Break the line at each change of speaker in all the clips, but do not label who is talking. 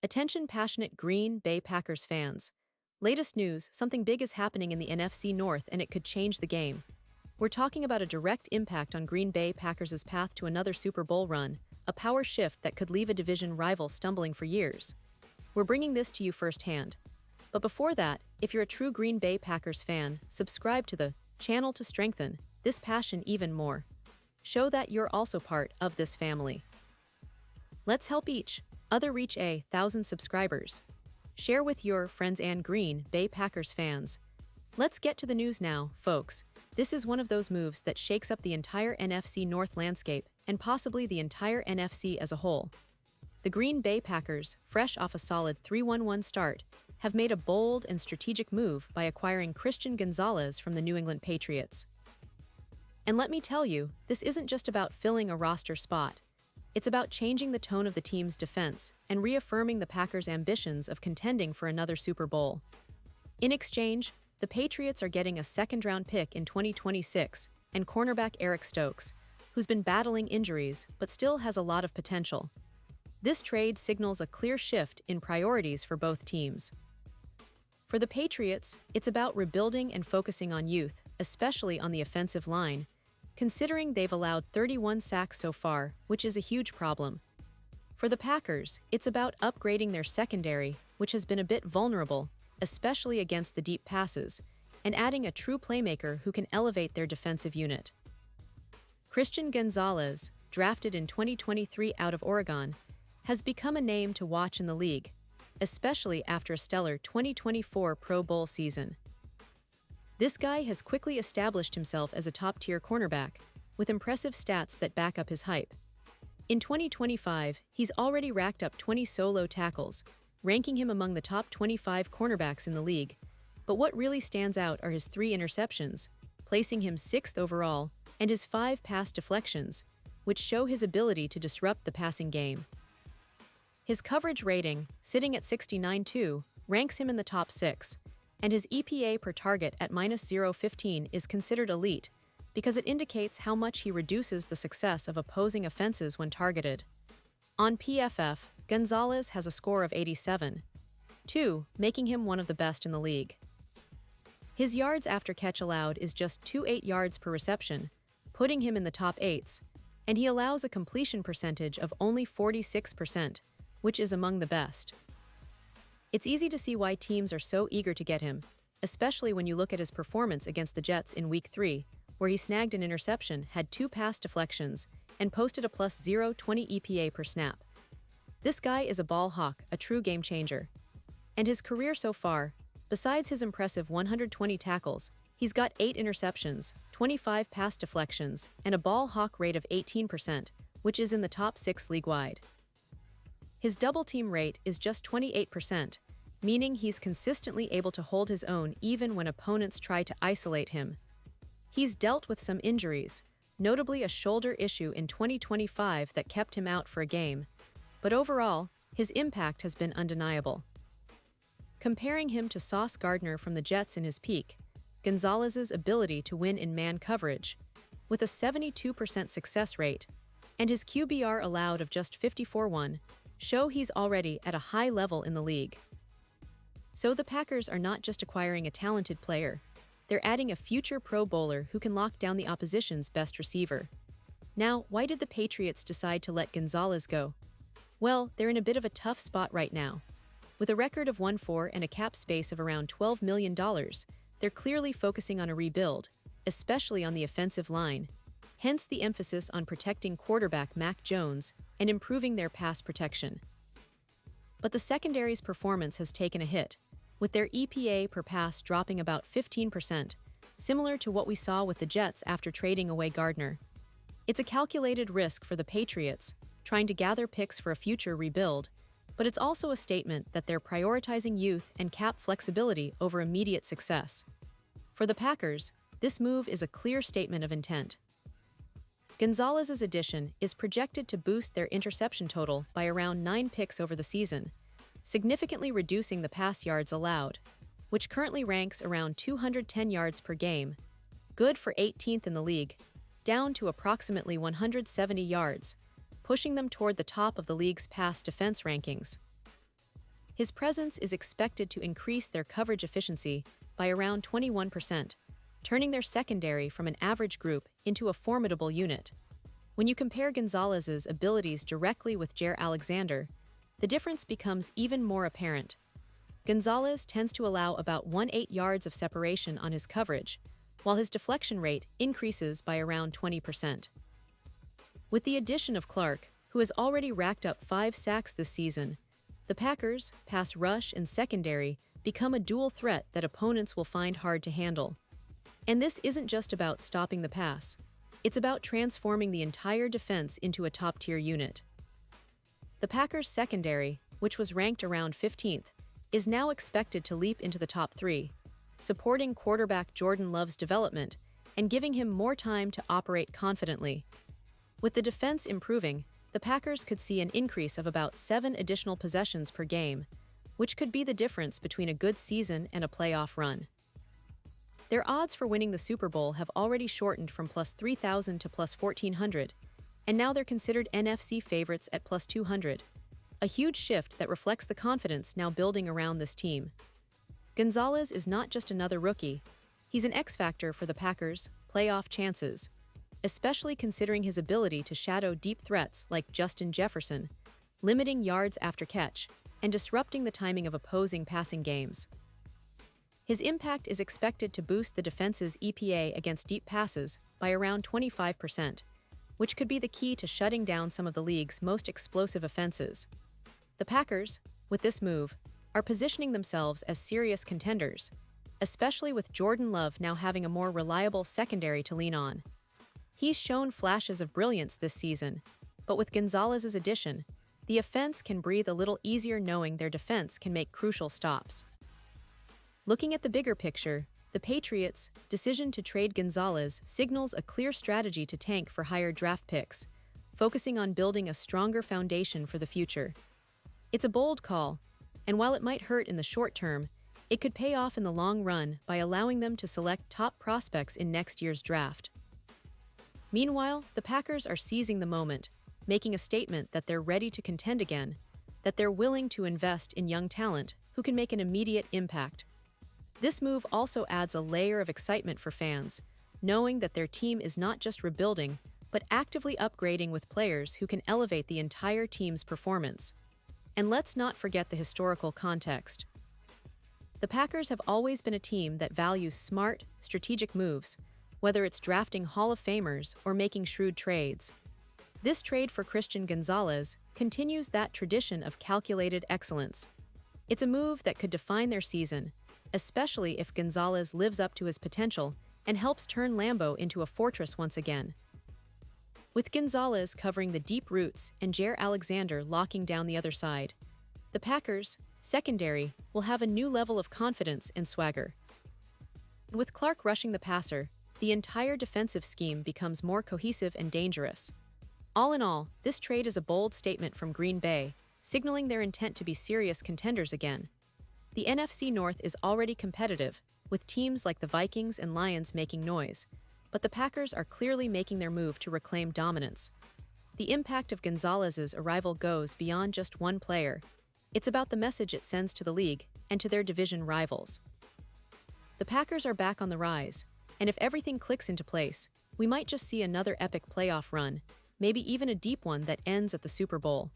Attention passionate Green Bay Packers fans. Latest news, something big is happening in the NFC North and it could change the game. We're talking about a direct impact on Green Bay Packers' path to another Super Bowl run, a power shift that could leave a division rival stumbling for years. We're bringing this to you firsthand. But before that, if you're a true Green Bay Packers fan, subscribe to the channel to strengthen this passion even more. Show that you're also part of this family. Let's help each other reach 1,000 subscribers. Share with your friends and Green Bay Packers fans. Let's get to the news now, folks. This is one of those moves that shakes up the entire NFC North landscape and possibly the entire NFC as a whole. The Green Bay Packers, fresh off a solid 3-1 start, have made a bold and strategic move by acquiring Christian Gonzalez from the New England Patriots. And let me tell you, this isn't just about filling a roster spot. It's about changing the tone of the team's defense and reaffirming the Packers' ambitions of contending for another Super Bowl. In exchange, the Patriots are getting a second-round pick in 2026 and cornerback Eric Stokes, who's been battling injuries but still has a lot of potential. This trade signals a clear shift in priorities for both teams. For the Patriots, it's about rebuilding and focusing on youth, especially on the offensive line, considering they've allowed 31 sacks so far, which is a huge problem. For the Packers, it's about upgrading their secondary, which has been a bit vulnerable, especially against the deep passes, and adding a true playmaker who can elevate their defensive unit. Christian Gonzalez, drafted in 2023 out of Oregon, has become a name to watch in the league, especially after a stellar 2024 Pro Bowl season. This guy has quickly established himself as a top-tier cornerback, with impressive stats that back up his hype. In 2025, he's already racked up 20 solo tackles, ranking him among the top 25 cornerbacks in the league. But what really stands out are his 3 interceptions, placing him 6th overall, and his 5 pass deflections, which show his ability to disrupt the passing game. His coverage rating, sitting at 69.2, ranks him in the top 6. And his EPA per target at -0.15 is considered elite because it indicates how much he reduces the success of opposing offenses when targeted. On PFF, Gonzalez has a score of 87.2, making him one of the best in the league. His yards after catch allowed is just 2.8 yards per reception, putting him in the top 8s, and he allows a completion percentage of only 46%, which is among the best. It's easy to see why teams are so eager to get him, especially when you look at his performance against the Jets in Week 3, where he snagged an interception, had 2 pass deflections, and posted a +0.20 EPA per snap. This guy is a ball hawk, a true game changer. And his career so far, besides his impressive 120 tackles, he's got 8 interceptions, 25 pass deflections, and a ball hawk rate of 18%, which is in the top 6 league-wide. His double-team rate is just 28%, meaning he's consistently able to hold his own even when opponents try to isolate him. He's dealt with some injuries, notably a shoulder issue in 2025 that kept him out for a game, but overall, his impact has been undeniable. Comparing him to Sauce Gardner from the Jets in his peak, Gonzalez's ability to win in man coverage, with a 72% success rate, and his QBR allowed of just 54.1, show he's already at a high level in the league. So the Packers are not just acquiring a talented player, they're adding a future Pro Bowler who can lock down the opposition's best receiver. Now, why did the Patriots decide to let Gonzalez go? Well, they're in a bit of a tough spot right now. With a record of 1-4 and a cap space of around $12 million, they're clearly focusing on a rebuild, especially on the offensive line. Hence the emphasis on protecting quarterback Mac Jones and improving their pass protection. But the secondary's performance has taken a hit, with their EPA per pass dropping about 15%, similar to what we saw with the Jets after trading away Gardner. It's a calculated risk for the Patriots, trying to gather picks for a future rebuild, but it's also a statement that they're prioritizing youth and cap flexibility over immediate success. For the Packers, this move is a clear statement of intent. Gonzalez's addition is projected to boost their interception total by around 9 picks over the season, significantly reducing the pass yards allowed, which currently ranks around 210 yards per game, good for 18th in the league, down to approximately 170 yards, pushing them toward the top of the league's pass defense rankings. His presence is expected to increase their coverage efficiency by around 21%, turning their secondary from an average group into a formidable unit. When you compare Gonzalez's abilities directly with Jair Alexander, the difference becomes even more apparent. Gonzalez tends to allow about 1/8 yards of separation on his coverage, while his deflection rate increases by around 20%. With the addition of Clark, who has already racked up 5 sacks this season, the Packers' pass rush and secondary become a dual threat that opponents will find hard to handle. And this isn't just about stopping the pass. It's about transforming the entire defense into a top-tier unit. The Packers' secondary, which was ranked around 15th, is now expected to leap into the top 3, supporting quarterback Jordan Love's development and giving him more time to operate confidently. With the defense improving, the Packers could see an increase of about 7 additional possessions per game, which could be the difference between a good season and a playoff run. Their odds for winning the Super Bowl have already shortened from +3,000 to +1,400, and now they're considered NFC favorites at +200, a huge shift that reflects the confidence now building around this team. Gonzalez is not just another rookie, he's an X-factor for the Packers' playoff chances, especially considering his ability to shadow deep threats like Justin Jefferson, limiting yards after catch, and disrupting the timing of opposing passing games. His impact is expected to boost the defense's EPA against deep passes by around 25%, which could be the key to shutting down some of the league's most explosive offenses. The Packers, with this move, are positioning themselves as serious contenders, especially with Jordan Love now having a more reliable secondary to lean on. He's shown flashes of brilliance this season, but with Gonzalez's addition, the offense can breathe a little easier knowing their defense can make crucial stops. Looking at the bigger picture, the Patriots' decision to trade Gonzalez signals a clear strategy to tank for higher draft picks, focusing on building a stronger foundation for the future. It's a bold call, and while it might hurt in the short term, it could pay off in the long run by allowing them to select top prospects in next year's draft. Meanwhile, the Packers are seizing the moment, making a statement that they're ready to contend again, that they're willing to invest in young talent who can make an immediate impact. This move also adds a layer of excitement for fans, knowing that their team is not just rebuilding, but actively upgrading with players who can elevate the entire team's performance. And let's not forget the historical context. The Packers have always been a team that values smart, strategic moves, whether it's drafting Hall of Famers or making shrewd trades. This trade for Christian Gonzalez continues that tradition of calculated excellence. It's a move that could define their season, especially if Gonzalez lives up to his potential and helps turn Lambeau into a fortress once again. With Gonzalez covering the deep routes and Jair Alexander locking down the other side, the Packers' secondary will have a new level of confidence and swagger. With Clark rushing the passer, the entire defensive scheme becomes more cohesive and dangerous. All in all, this trade is a bold statement from Green Bay, signaling their intent to be serious contenders again. The NFC North is already competitive, with teams like the Vikings and Lions making noise, but the Packers are clearly making their move to reclaim dominance. The impact of Gonzalez's arrival goes beyond just one player. It's about the message it sends to the league and to their division rivals. The Packers are back on the rise, and if everything clicks into place, we might just see another epic playoff run, maybe even a deep one that ends at the Super Bowl.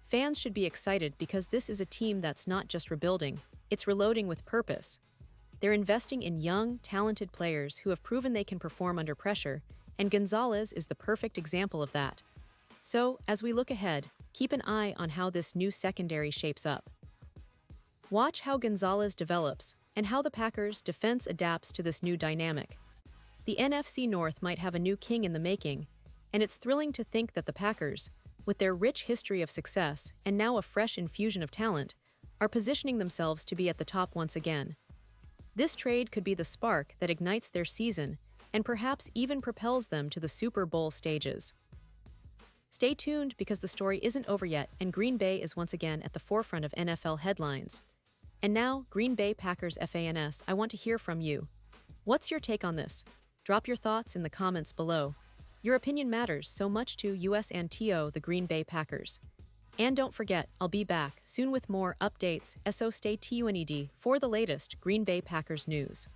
Fans should be excited because this is a team that's not just rebuilding, it's reloading with purpose. They're investing in young, talented players who have proven they can perform under pressure, and Gonzalez is the perfect example of that. So, as we look ahead, keep an eye on how this new secondary shapes up. Watch how Gonzalez develops and how the Packers' defense adapts to this new dynamic. The NFC North might have a new king in the making, and it's thrilling to think that the Packers, with their rich history of success and now a fresh infusion of talent, are positioning themselves to be at the top once again. This trade could be the spark that ignites their season and perhaps even propels them to the Super Bowl stages. Stay tuned because the story isn't over yet and Green Bay is once again at the forefront of NFL headlines. And now, Green Bay Packers fans, I want to hear from you. What's your take on this? Drop your thoughts in the comments below. Your opinion matters so much to us and the Green Bay Packers. And don't forget, I'll be back soon with more updates, so stay tuned for the latest Green Bay Packers news.